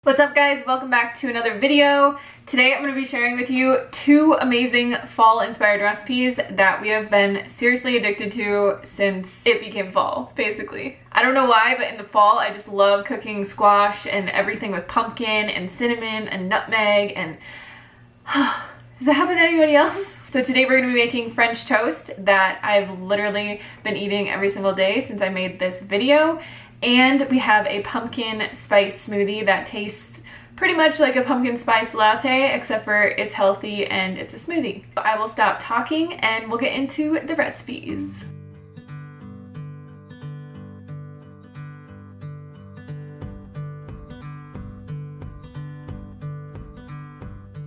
What's up guys, welcome back to another video. Today I'm going to be sharing with you two amazing fall inspired recipes that we have been seriously addicted to since it became fall, basically. I don't know why, but in the fall I just love cooking squash and everything with pumpkin and cinnamon and nutmeg and does that happen to anybody else? So today we're going to be making French toast that I've literally been eating every single day since I made this video. And we have a pumpkin spice smoothie that tastes pretty much like a pumpkin spice latte, except for it's healthy and it's a smoothie. I will stop talking and we'll get into the recipes.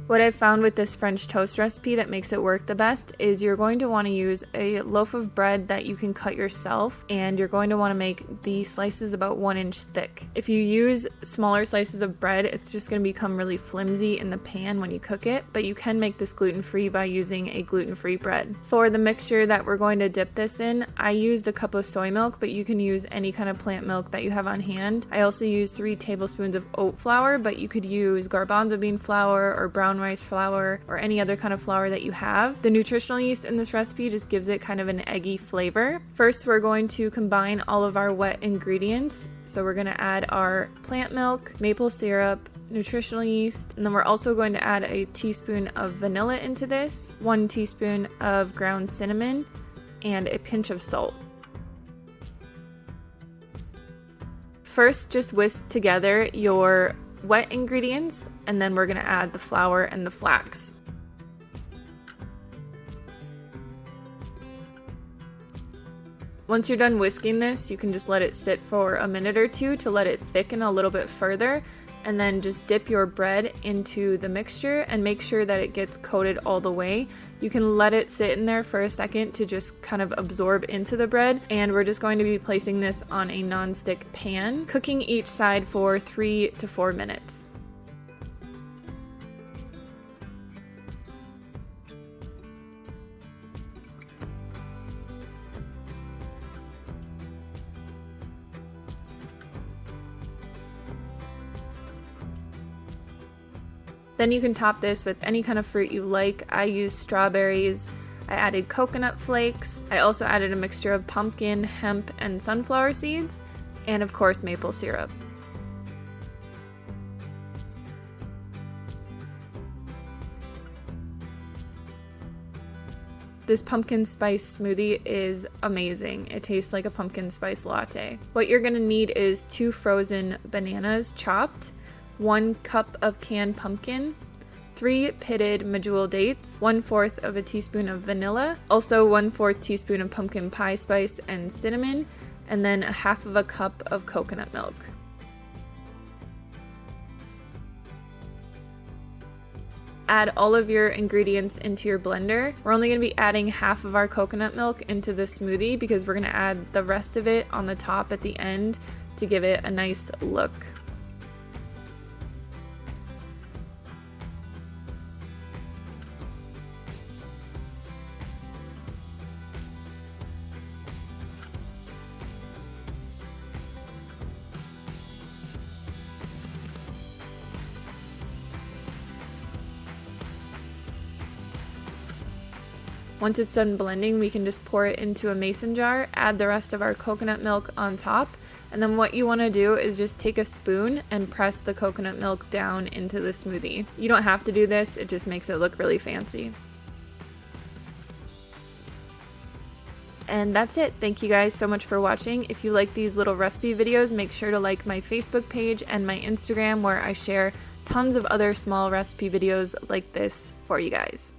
What I've found with this French toast recipe that makes it work the best is you're going to want to use a loaf of bread that you can cut yourself, and you're going to want to make the slices about 1 inch thick. If you use smaller slices of bread, it's just going to become really flimsy in the pan when you cook it, but you can make this gluten-free by using a gluten-free bread. For the mixture that we're going to dip this in, I used a cup of soy milk, but you can use any kind of plant milk that you have on hand. I also used 3 tablespoons of oat flour, but you could use garbanzo bean flour or brown rice flour or any other kind of flour that you have. The nutritional yeast in this recipe just gives it kind of an eggy flavor. First, we're going to combine all of our wet ingredients. So we're going to add our plant milk, maple syrup, nutritional yeast, and then we're also going to add a teaspoon of vanilla into this, 1 teaspoon of ground cinnamon, and a pinch of salt. First, just whisk together your wet ingredients, and then we're going to add the flour and the flax. Once you're done whisking this, you can just let it sit for a minute or two to let it thicken a little bit further, and then just dip your bread into the mixture and make sure that it gets coated all the way. You can let it sit in there for a second to just kind of absorb into the bread, and we're just going to be placing this on a non-stick pan, cooking each side for 3 to 4 minutes. Then you can top this with any kind of fruit you like. I used strawberries, I added coconut flakes, I also added a mixture of pumpkin, hemp, and sunflower seeds, and of course maple syrup. This pumpkin spice smoothie is amazing. It tastes like a pumpkin spice latte. What you're gonna need is 2 frozen bananas chopped, 1 cup of canned pumpkin, 3 pitted medjool dates, 1/4 of a teaspoon of vanilla, also 1/4 teaspoon of pumpkin pie spice and cinnamon, and then 1/2 of a cup of coconut milk. Add all of your ingredients into your blender. We're only going to be adding 1/2 of our coconut milk into the smoothie because we're going to add the rest of it on the top at the end to give it a nice look. Once it's done blending, we can just pour it into a mason jar, add the rest of our coconut milk on top, and then what you want to do is just take a spoon and press the coconut milk down into the smoothie. You don't have to do this, it just makes it look really fancy. And that's it. Thank you guys so much for watching. If you like these little recipe videos, make sure to like my Facebook page and my Instagram, where I share tons of other small recipe videos like this for you guys.